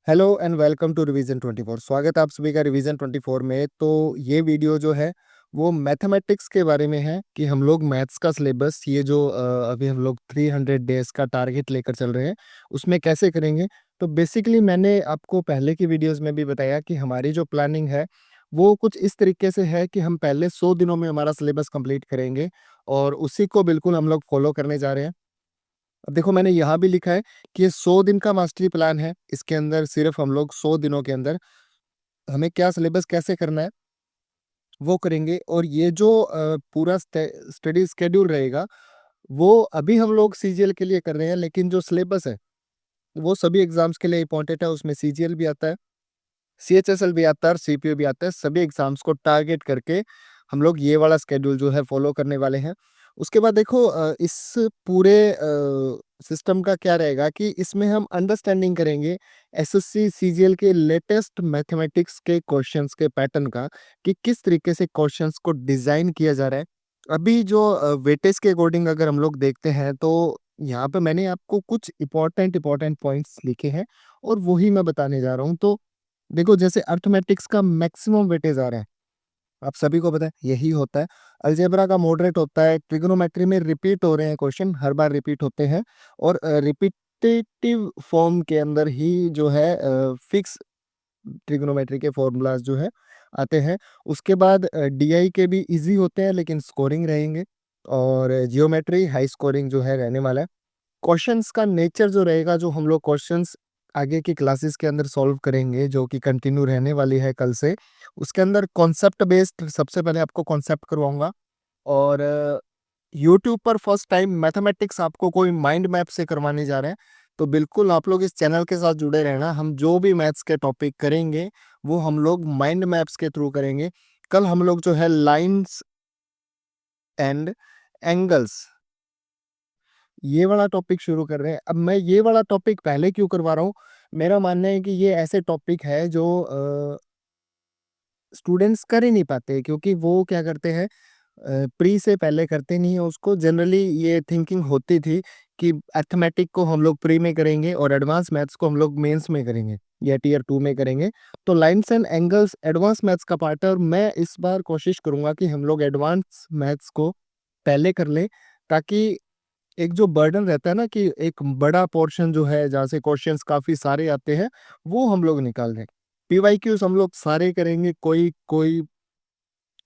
Hello and welcome to revision 24। स्वागत है आप सभी का रिवीजन 24 में। तो ये वीडियो जो है वो मैथमेटिक्स के बारे में है कि हम लोग मैथ्स का सिलेबस ये जो अभी हम लोग 300 डेज का टारगेट लेकर चल रहे हैं उसमें कैसे करेंगे। तो बेसिकली मैंने आपको पहले की वीडियोस में भी बताया कि हमारी जो प्लानिंग है वो कुछ इस तरीके से है कि हम पहले 100 दिनों में हमारा सिलेबस कंप्लीट करेंगे और उसी को बिल्कुल हम लोग फॉलो करने जा रहे हैं। अब देखो मैंने यहाँ भी लिखा है कि ये 100 दिन का मास्टरी प्लान है। इसके अंदर सिर्फ हम लोग 100 दिनों के अंदर हमें क्या सिलेबस कैसे करना है वो करेंगे। और ये जो पूरा स्टडी शेड्यूल रहेगा वो अभी हम लोग सीजीएल के लिए कर रहे हैं, लेकिन जो सिलेबस है वो सभी एग्जाम्स के लिए इंपॉर्टेंट है। उसमें सीजीएल भी आता है, सीएचएसएल भी आता है और सीपीयू भी आता है। सभी एग्जाम्स को टारगेट करके हम लोग ये वाला स्केड्यूल जो है फॉलो करने वाले हैं। उसके बाद देखो इस पूरे सिस्टम का क्या रहेगा कि इसमें हम अंडरस्टैंडिंग करेंगे एसएससी सीजीएल के लेटेस्ट मैथमेटिक्स के क्वेश्चंस के पैटर्न का, कि किस तरीके से क्वेश्चंस को डिजाइन किया जा रहा है। अभी जो वेटेज के अकॉर्डिंग अगर हम लोग देखते हैं तो यहाँ पे मैंने आपको कुछ इंपॉर्टेंट पॉइंट्स लिखे हैं और वही मैं बताने जा रहा हूँ। तो देखो जैसे अर्थमेटिक्स का मैक्सिमम वेटेज आ रहा है, आप सभी को पता है यही होता है। अलजेब्रा का मॉडरेट होता है। ट्रिग्नोमेट्री में रिपीट हो रहे हैं क्वेश्चन, हर बार रिपीट होते हैं और रिपीटेटिव फॉर्म के अंदर ही जो है फिक्स ट्रिग्नोमेट्री के फॉर्मूलाज जो है आते हैं। उसके बाद डीआई के भी इजी होते हैं लेकिन स्कोरिंग रहेंगे, और जियोमेट्री हाई स्कोरिंग जो है रहने वाला है। क्वेश्चंस का नेचर जो रहेगा, जो हम लोग क्वेश्चंस आगे की क्लासेस के अंदर सॉल्व करेंगे जो कि कंटिन्यू रहने वाली है कल से, उसके अंदर कॉन्सेप्ट बेस्ड सबसे पहले आपको कॉन्सेप्ट करवाऊंगा। और यूट्यूब पर फर्स्ट टाइम मैथमेटिक्स आपको कोई माइंड मैप से करवाने जा रहे हैं। तो बिल्कुल आप लोग इस चैनल के साथ जुड़े रहना। हम जो भी मैथ्स के टॉपिक करेंगे वो हम लोग माइंड मैप्स के थ्रू करेंगे। कल हम लोग जो है लाइंस एंड एंगल्स ये वाला टॉपिक शुरू कर रहे हैं। अब मैं ये वाला टॉपिक पहले क्यों करवा रहा हूँ, मेरा मानना है कि ये ऐसे टॉपिक है जो स्टूडेंट्स कर ही नहीं पाते, क्योंकि वो क्या करते हैं प्री से पहले करते नहीं है उसको। जनरली ये थिंकिंग होती थी कि अर्थमेटिक को हम लोग प्री में करेंगे और एडवांस मैथ्स को हम लोग मेंस में करेंगे या टीयर 2 में करेंगे। तो lines and angles advance maths का पार्ट है और मैं इस बार कोशिश करूंगा कि हम लोग एडवांस मैथ्स को पहले कर लें, ताकि एक जो बर्डन रहता है ना कि एक बड़ा पोर्शन जो है जहाँ से क्वेश्चंस काफी सारे आते हैं वो हम लोग निकाल दें। पीवाईक्यूज हम लोग सारे करेंगे। कोई कोई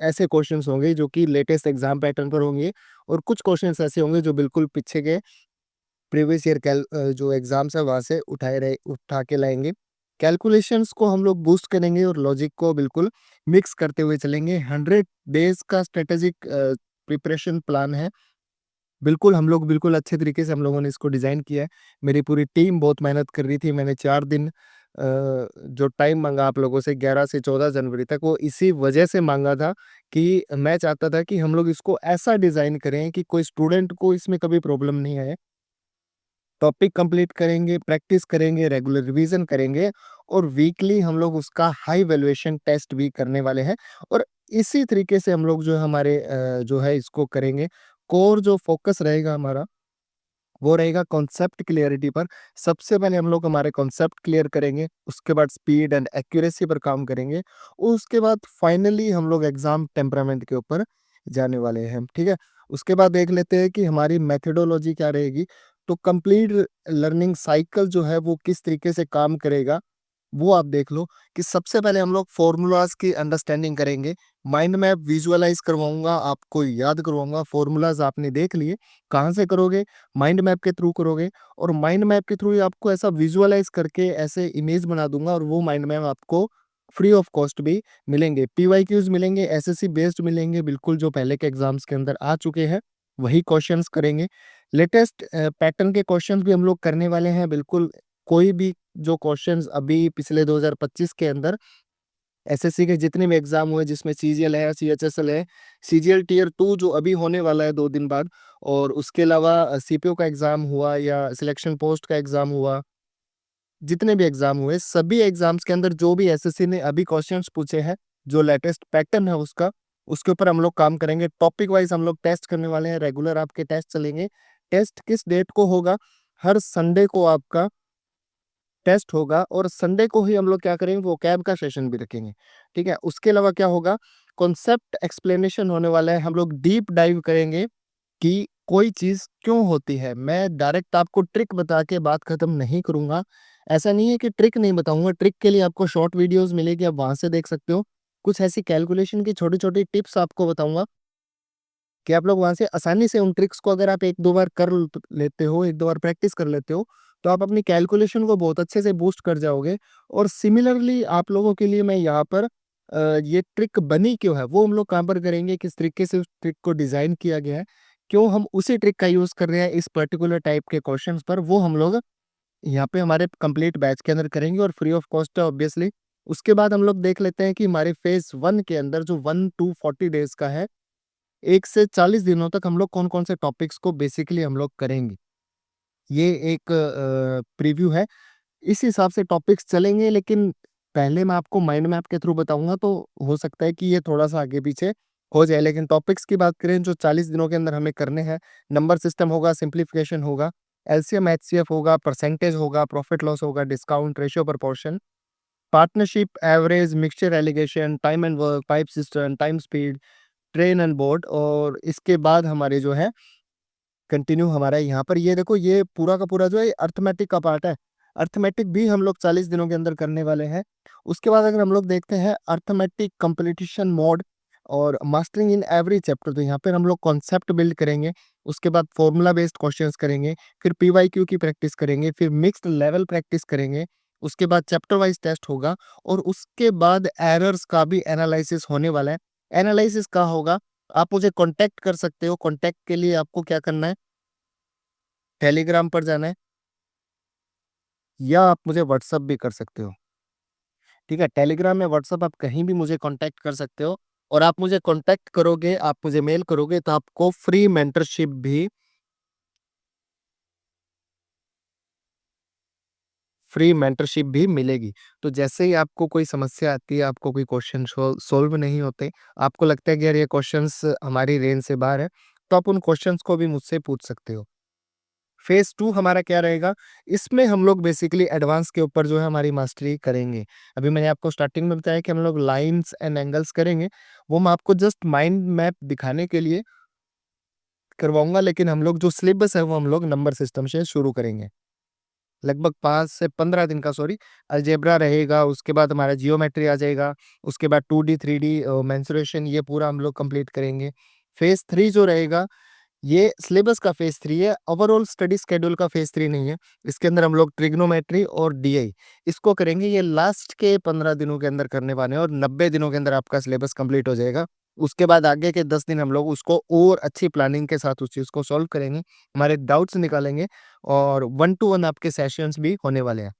ऐसे क्वेश्चंस होंगे जो कि लेटेस्ट एग्जाम पैटर्न पर होंगे और कुछ क्वेश्चंस ऐसे होंगे जो बिल्कुल पीछे के प्रीवियस ईयर जो एग्जाम्स है वहां से उठा के लाएंगे। कैलकुलेशंस को हम लोग बूस्ट करेंगे और लॉजिक को बिल्कुल मिक्स करते हुए चलेंगे। 100 डेज का स्ट्रेटेजिक प्रिपरेशन प्लान है। बिल्कुल हम लोग बिल्कुल अच्छे तरीके से हम लोगों ने इसको डिज़ाइन किया है। मेरी पूरी टीम बहुत मेहनत कर रही थी। मैंने 4 दिन जो टाइम माँगा आप लोगों से 11 से 14 जनवरी तक, वो इसी वजह से माँगा था कि मैं चाहता था कि हम लोग इसको ऐसा डिज़ाइन करें कि कोई स्टूडेंट को इसमें कभी प्रॉब्लम नहीं आए। टॉपिक कंप्लीट करेंगे, प्रैक्टिस करेंगे, रेगुलर रिवीजन करेंगे और वीकली हम लोग उसका हाई वैल्यूएशन टेस्ट भी करने वाले हैं। और इसी तरीके से हम लोग जो है हमारे जो है इसको करेंगे। कोर जो फोकस रहेगा हमारा वो रहेगा कॉन्सेप्ट क्लियरिटी पर। सबसे पहले हम लोग हमारे कॉन्सेप्ट क्लियर करेंगे, उसके बाद स्पीड एंड एक्यूरेसी पर काम करेंगे, उसके बाद फाइनली हम लोग एग्जाम टेम्परामेंट के ऊपर जाने वाले हैं। ठीक है, उसके बाद देख लेते हैं कि हमारी मेथडोलॉजी क्या रहेगी। तो कंप्लीट लर्निंग साइकिल जो है वो किस तरीके से काम करेगा वो आप देख लो। कि सबसे पहले हम लोग फॉर्मूलाज की अंडरस्टैंडिंग करेंगे। माइंड मैप विजुअलाइज करवाऊंगा, आपको याद करवाऊंगा। फॉर्मूलाज आपने देख लिए, कहाँ से करोगे? माइंड मैप के थ्रू करोगे। और माइंड मैप के थ्रू ही आपको ऐसा विजुअलाइज करके ऐसे इमेज बना दूंगा और वो माइंड मैप आपको फ्री ऑफ कॉस्ट भी मिलेंगे। पीवाईक्यूज मिलेंगे, एसएससी बेस्ड मिलेंगे, बिल्कुल जो पहले के एग्जाम्स के अंदर आ चुके हैं वही क्वेश्चंस करेंगे। लेटेस्ट पैटर्न के क्वेश्चंस भी हम लोग करने वाले हैं। बिल्कुल कोई भी जो क्वेश्चंस अभी पिछले 2025 के अंदर एसएससी के जितने भी एग्जाम हुए जिसमें सीजीएल है, सीएचएसएल है, सीजीएल टीयर 2 जो अभी होने वाला है 2 दिन बाद, और उसके अलावा सीपीओ का एग्जाम हुआ या सिलेक्शन पोस्ट का एग्जाम हुआ, जितने भी एग्जाम हुए सभी एग्जाम्स के अंदर जो भी एसएससी ने अभी क्वेश्चंस पूछे हैं, जो लेटेस्ट पैटर्न है उसका, उसके ऊपर हम लोग काम करेंगे। टॉपिक वाइज हम लोग टेस्ट करने वाले हैं। रेगुलर आपके टेस्ट चलेंगे। टेस्ट किस डेट को होगा? हर संडे को आपका टेस्ट होगा और संडे को ही हम लोग क्या करेंगे, वोकैब का सेशन भी रखेंगे, ठीक है। उसके अलावा क्या होगा, कॉन्सेप्ट एक्सप्लेनेशन होने वाला है, हम लोग डीप डाइव करेंगे कि कोई चीज़ क्यों होती है। मैं डायरेक्ट आपको ट्रिक बता के बात खत्म नहीं करूँगा। ऐसा नहीं है कि ट्रिक नहीं बताऊँगा, ट्रिक के लिए आपको शॉर्ट वीडियोज़ मिलेगी, आप वहाँ से देख सकते हो। कुछ ऐसी कैलकुलेशन की छोटी-छोटी टिप्स आपको बताऊँगा कि आप लोग वहाँ से आसानी से उन ट्रिक्स को अगर आप 1-2 बार कर ल लेते हो, 1-2 बार प्रैक्टिस कर लेते हो, तो आप अपनी कैलकुलेशन को बहुत अच्छे से बूस्ट कर जाओगे। और सिमिलरली आप लोगों के लिए मैं यहाँ पर ये ट्रिक बनी क्यों है, वो हम लोग कहाँ पर करेंगे, किस तरीके से उस ट्रिक को डिज़ाइन किया गया है, क्यों हम उसी ट्रिक का यूज़ कर रहे हैं इस पर्टिकुलर टाइप के क्वेश्चंस पर, वो हम लोग यहाँ पे हमारे कंप्लीट बैच के अंदर करेंगे और फ्री ऑफ कॉस्ट है ऑब्वियसली। उसके बाद हम लोग देख लेते हैं कि हमारे फेज़ 1 के अंदर जो 1 टू 40 डेज़ का है, 1 से 40 दिनों तक हम लोग कौन-कौन से टॉपिक्स को बेसिकली हम लोग करेंगे। ये एक प्रीव्यू है। इस हिसाब से टॉपिक्स चलेंगे, लेकिन पहले मैं आपको माइंड मैप के थ्रू बताऊँगा, तो हो सकता है कि ये थोड़ा-सा आगे-पीछे हो जाए। लेकिन टॉपिक्स की बात करें जो 40 दिनों के अंदर हमें करने हैं, नंबर सिस्टम होगा, सिम्प्लिफिकेशन होगा, एलसीएम एचसीएफ होगा, परसेंटेज होगा, प्रॉफिट लॉस होगा, discount, ratio proportion, partnership, average, mixture allegation, time and work, pipe system, time speed, train and board. और इसके बाद हमारे जो है कंटिन्यू हमारा यहाँ पर ये देखो, ये पूरा का पूरा जो है अर्थमेटिक का पार्ट है। अर्थमेटिक भी हम लोग 40 दिनों के अंदर करने वाले हैं। उसके बाद अगर हम लोग देखते हैं अर्थमेटिक कंप्लीशन मोड और मास्टरिंग इन एवरी चैप्टर, तो यहाँ पर हम लोग कॉन्सेप्ट बिल्ड करेंगे। उसके बाद फॉर्मूला बेस्ड क्वेश्चंस करेंगे, फिर पीवाईक्यू की प्रैक्टिस करेंगे, फिर मिक्स्ड लेवल प्रैक्टिस करेंगे। उसके बाद चैप्टर वाइज टेस्ट होगा और उसके बाद एरर्स का भी एनालिसिस होने वाला है। एनालिसिस का होगा, आप मुझे कांटेक्ट कर सकते हो। कांटेक्ट के लिए आपको क्या करना है, टेलीग्राम पर जाना है या आप मुझे व्हाट्सएप भी कर सकते हो। ठीक है, टेलीग्राम या व्हाट्सएप आप कहीं भी मुझे कांटेक्ट कर सकते हो। और आप मुझे कांटेक्ट करोगे, आप मुझे मेल करोगे, तो आपको फ्री मेंटरशिप भी मिलेगी। तो जैसे ही आपको कोई समस्या आती है, आपको कोई क्वेश्चन सॉल्व नहीं होते, आपको लगता है कि यार ये क्वेश्चंस हमारी रेंज से बाहर है, तो आप उन क्वेश्चंस को भी मुझसे पूछ सकते हो। फेज़ 2 हमारा क्या रहेगा? इसमें हम लोग बेसिकली एडवांस के ऊपर जो है हमारी मास्टरी करेंगे। अभी मैंने आपको स्टार्टिंग में बताया कि हम लोग लाइन्स एंड एंगल्स करेंगे, वो मैं आपको जस्ट माइंड मैप दिखाने के लिए करवाऊँगा, लेकिन हम लोग जो सिलेबस है वो हम लोग नंबर सिस्टम से शुरू करेंगे। लगभग 5 से 15 दिन का, सॉरी, अलजेब्रा रहेगा, उसके बाद हमारा जियोमेट्री आ जाएगा, उसके बाद 2D 3D मेंसुरेशन, ये पूरा हम लोग कंप्लीट करेंगे। फेज़ 3 जो रहेगा, ये सिलेबस का फेज़ 3 है, ओवरऑल स्टडी शेड्यूल का फेज़ 3 नहीं है। इसके अंदर हम लोग ट्रिग्नोमेट्री और डीआई इसको करेंगे, ये लास्ट के 15 दिनों के अंदर करने वाले हैं और 90 दिनों के अंदर आपका सिलेबस कंप्लीट हो जाएगा। उसके बाद आगे के 10 दिन हम लोग उसको और अच्छी प्लानिंग के साथ उस चीज़ को सॉल्व करेंगे, हमारे डाउट्स निकालेंगे और 1 टू 1 आपके सेशंस भी होने वाले हैं।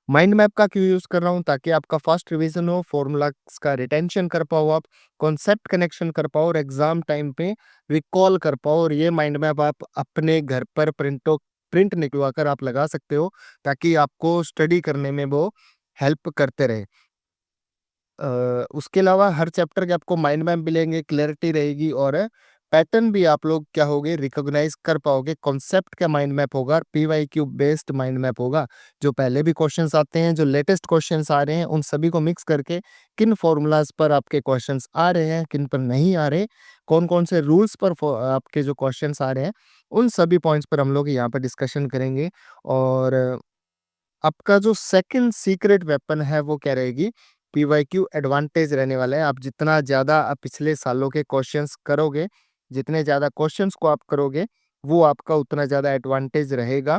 माइंड मैप का क्यों यूज़ कर रहा हूँ? ताकि आपका फास्ट रिवीजन हो, फॉर्मूलाज़ का रिटेंशन कर पाओ आप, कॉन्सेप्ट कनेक्शन कर पाओ और एग्ज़ाम टाइम पे रिकॉल कर पाओ। और ये माइंड मैप आप अपने घर पर प्रिंट निकलवा कर आप लगा सकते हो, ताकि आपको स्टडी करने में वो हेल्प करते रहे। उसके अलावा हर चैप्टर के आपको माइंड मैप मिलेंगे, क्लैरिटी रहेगी और पैटर्न भी आप लोग क्या होगे, रिकॉग्नाइज कर पाओगे। कॉन्सेप्ट का माइंड मैप होगा, पीवाईक्यू बेस्ड माइंड मैप होगा। जो पहले भी क्वेश्चंस आते हैं, जो लेटेस्ट क्वेश्चंस आ रहे हैं, उन सभी को मिक्स करके किन फॉर्मूलाज पर आपके क्वेश्चंस आ रहे हैं, किन पर नहीं आ रहे, कौन-कौन से रूल्स पर आपके जो क्वेश्चंस आ रहे हैं, उन सभी पॉइंट्स पर हम लोग यहाँ पर डिस्कशन करेंगे। और आपका जो सेकंड सीक्रेट वेपन है वो क्या रहेगी, पीवाईक्यू एडवांटेज रहने वाला है। आप जितना ज़्यादा पिछले सालों के क्वेश्चंस करोगे, जितने ज़्यादा क्वेश्चंस को आप करोगे, वो आपका उतना ज़्यादा एडवांटेज रहेगा।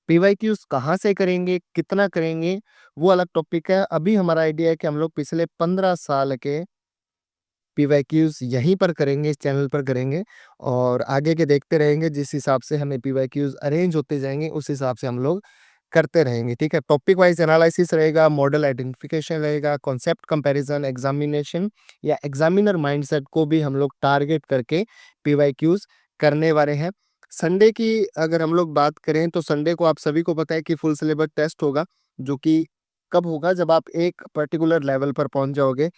पीवाईक्यूज़ कहाँ से करेंगे, कितना करेंगे, वो अलग टॉपिक है। अभी हमारा आइडिया है कि हम लोग पिछले 15 साल के पीवाईक्यूज़ यहीं पर करेंगे, इस चैनल पर करेंगे और आगे के देखते रहेंगे। जिस हिसाब से हमें पीवाईक्यूज़ अरेंज होते जाएँगे, उस हिसाब से हम लोग करते रहेंगे, ठीक है? टॉपिक वाइज़ एनालिसिस रहेगा, मॉडल आइडेंटिफिकेशन रहेगा, कॉन्सेप्ट कंपैरिज़न, एग्ज़ामिनेशन या एग्ज़ामिनर माइंडसेट को भी हम लोग टारगेट करके पीवाईक्यूज़ करने वाले हैं। संडे की अगर हम लोग बात करें, तो संडे को आप सभी को पता है कि फुल सिलेबस टेस्ट होगा, जो कि कब होगा? जब आप एक पर्टिकुलर लेवल पर पहुँच जाओगे।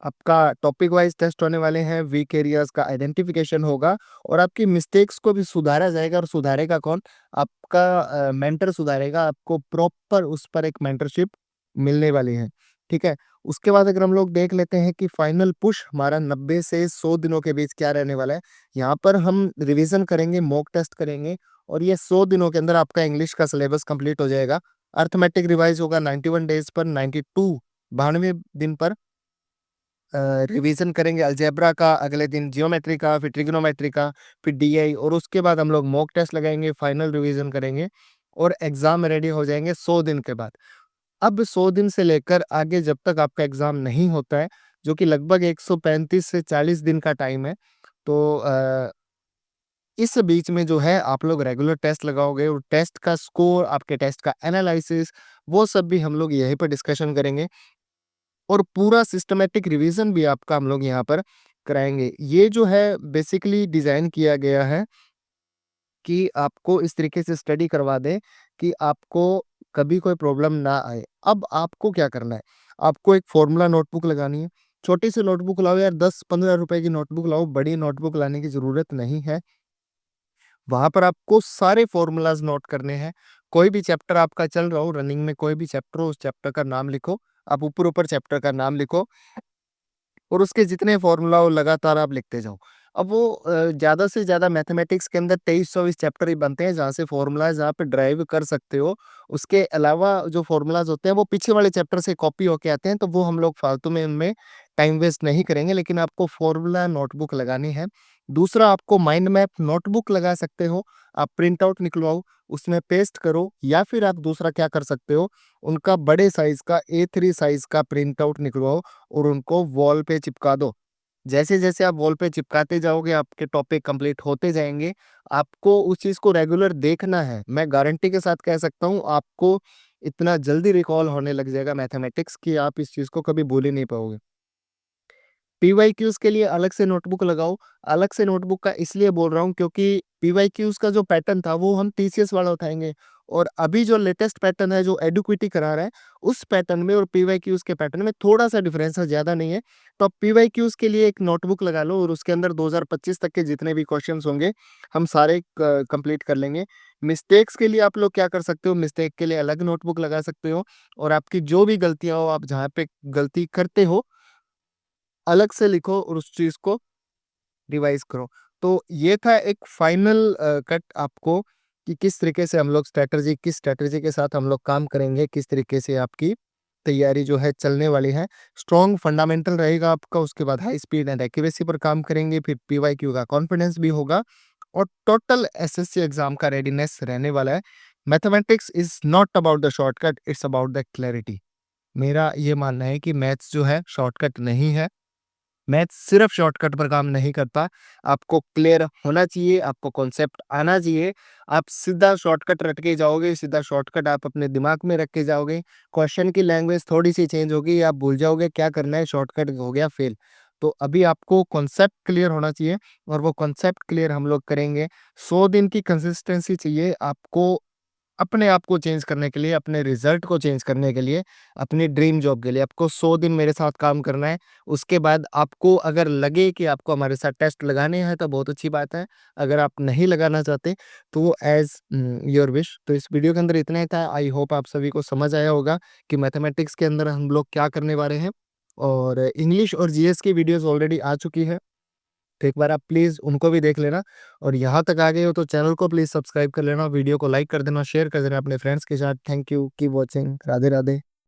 आपका टॉपिक वाइज टेस्ट होने वाले हैं, वीक एरियाज का आइडेंटिफिकेशन होगा और आपकी मिस्टेक्स को भी सुधारा जाएगा। और सुधारेगा कौन? आपका मेंटर सुधारेगा, आपको प्रॉपर उस पर एक मेंटरशिप मिलने वाली है, ठीक है। उसके बाद अगर हम लोग देख लेते हैं कि फाइनल पुश हमारा 90 से 100 दिनों के बीच क्या रहने वाला है। यहाँ पर हम रिवीजन करेंगे, मॉक टेस्ट करेंगे और ये 100 दिनों के अंदर आपका इंग्लिश का सिलेबस कंप्लीट हो जाएगा। अर्थमेटिक रिवाइज होगा 91 डेज पर, 92 92 दिन पर रिवीजन करेंगे अलजेब्रा का, अगले दिन जियोमेट्री का, फिर ट्रिग्नोमेट्री का, फिर डीआई और उसके बाद हम लोग मॉक टेस्ट लगाएंगे, फाइनल रिवीजन करेंगे और एग्जाम रेडी हो जाएंगे 100 दिन के बाद। अब 100 दिन से लेकर आगे जब तक आपका एग्जाम नहीं होता है, जो कि लगभग 135 से 40 दिन का टाइम है, तो इस बीच में जो है आप लोग रेगुलर टेस्ट लगाओगे और टेस्ट का स्कोर, आपके टेस्ट का एनालिसिस, वो सब भी हम लोग यहीं पर डिस्कशन करेंगे और पूरा सिस्टमैटिक रिवीजन भी आपका हम लोग यहाँ पर कराएँगे। ये जो है बेसिकली डिज़ाइन किया गया है कि आपको इस तरीके से स्टडी करवा दें कि आपको कभी कोई प्रॉब्लम ना आए। अब आपको क्या करना है? आपको एक फ़ॉर्मूला नोटबुक लगानी है। छोटी सी नोटबुक लाओ यार, 10-15 रुपए की नोटबुक लाओ, बड़ी नोटबुक लाने की ज़रूरत नहीं है। वहाँ पर आपको सारे फ़ॉर्मूलाज़ नोट करने हैं। कोई भी चैप्टर आपका चल रहा हो, रनिंग में कोई भी चैप्टर हो, उस चैप्टर का नाम लिखो। आप ऊपर-ऊपर चैप्टर का नाम लिखो और उसके जितने फ़ॉर्मूला हो लगातार आप लिखते जाओ। अब वो ज़्यादा से ज़्यादा मैथमेटिक्स के अंदर 23-24 चैप्टर ही बनते हैं जहाँ से फ़ॉर्मूलाज़ आप ड्राइव कर सकते हो। उसके अलावा जो फ़ॉर्मूलाज़ होते हैं वो पीछे वाले चैप्टर से कॉपी होके आते हैं, तो वो हम लोग फालतू में उनमें टाइम वेस्ट नहीं करेंगे, लेकिन आपको फ़ॉर्मूला नोटबुक लगानी है। दूसरा, आपको माइंड मैप नोटबुक लगा सकते हो। आप प्रिंट आउट निकलवाओ, उसमें पेस्ट करो या फिर आप दूसरा क्या कर सकते हो, उनका बड़े साइज़ का A3 साइज़ का प्रिंट आउट निकलवाओ और उनको वॉल पे चिपका दो। जैसे-जैसे आप वॉल पे चिपकाते जाओगे, आपके टॉपिक कंप्लीट होते जाएँगे। आपको उस चीज़ को रेगुलर देखना है। मैं गारंटी के साथ कह सकता हूँ, आपको इतना जल्दी रिकॉल होने लग जाएगा मैथमेटिक्स कि आप इस चीज़ को कभी भूल ही नहीं पाओगे। पीवाईक्यूज़ के लिए अलग से नोटबुक लगाओ। अलग से नोटबुक का इसलिए बोल रहा हूँ क्योंकि पीवाईक्यूज़ का जो पैटर्न था वो हम टीसीएस वाला उठाएँगे और अभी जो लेटेस्ट पैटर्न है जो एडुक्विटी करा रहा है, उस पैटर्न में और पीवाईक्यूज़ के पैटर्न में थोड़ा-सा डिफरेंस है, ज़्यादा नहीं है। तो आप पीवाईक्यूज़ के लिए एक नोटबुक लगा लो और उसके अंदर 2025 तक के जितने भी क्वेश्चन्स होंगे, हम सारे क कंप्लीट कर लेंगे। मिस्टेक्स के लिए आप लोग क्या कर सकते हो, मिस्टेक के लिए अलग नोटबुक लगा सकते हो और आपकी जो भी गलतियाँ हो, आप जहाँ पे गलती करते हो अलग से लिखो और उस चीज़ को रिवाइज़ करो। तो ये था एक फाइनल कट आपको कि किस तरीके से हम लोग किस स्ट्रैटेजी के साथ हम लोग काम करेंगे, किस तरीके से आपकी तैयारी जो है चलने वाली है। स्ट्रॉन्ग फंडामेंटल रहेगा आपका, उसके बाद हाई स्पीड एंड एक्यूरेसी पर काम करेंगे, फिर पीवाईक्यू का कॉन्फिडेंस भी होगा और टोटल एसएससी एग्ज़ाम का रेडीनेस रहने वाला है। Mathematics is not about the shortcut, it's about the clarity. मेरा ये मानना है कि मैथ्स जो है शॉर्टकट नहीं है। मैथ्स सिर्फ शॉर्टकट पर काम नहीं करता। आपको क्लियर होना चाहिए, आपको कॉन्सेप्ट आना चाहिए। आप सीधा शॉर्टकट रट के जाओगे, सीधा शॉर्टकट आप अपने दिमाग में रख के जाओगे। क्वेश्चन की लैंग्वेज थोड़ी-सी चेंज होगी, आप भूल जाओगे क्या करना है, शॉर्टकट हो गया फेल। तो अभी आपको कॉन्सेप्ट क्लियर होना चाहिए और वो कॉन्सेप्ट क्लियर हम लोग करेंगे। 100 दिन की कंसिस्टेंसी चाहिए आपको अपने आप को चेंज करने के लिए, अपने रिज़ल्ट को चेंज करने के लिए, अपनी ड्रीम जॉब के लिए आपको 100 दिन मेरे साथ काम करना है। उसके बाद आपको अगर लगे कि आपको हमारे साथ टेस्ट लगाने हैं तो बहुत अच्छी बात है। अगर आप नहीं लगाना चाहते तो वो एज़ योर विश। तो इस वीडियो के अंदर इतना ही था। आई होप आप सभी को समझ आया होगा कि मैथमेटिक्स के अंदर हम लोग क्या करने वाले हैं और इंग्लिश और जीएस की वीडियोज़ ऑलरेडी आ चुकी है। तो एक बार आप प्लीज़ उनको भी देख लेना और यहाँ तक आ गए हो तो चैनल को प्लीज़ सब्सक्राइब कर लेना, वीडियो को लाइक कर देना, शेयर कर देना अपने फ्रेंड्स के साथ। Thank you, keep watching. Radhe Radhe.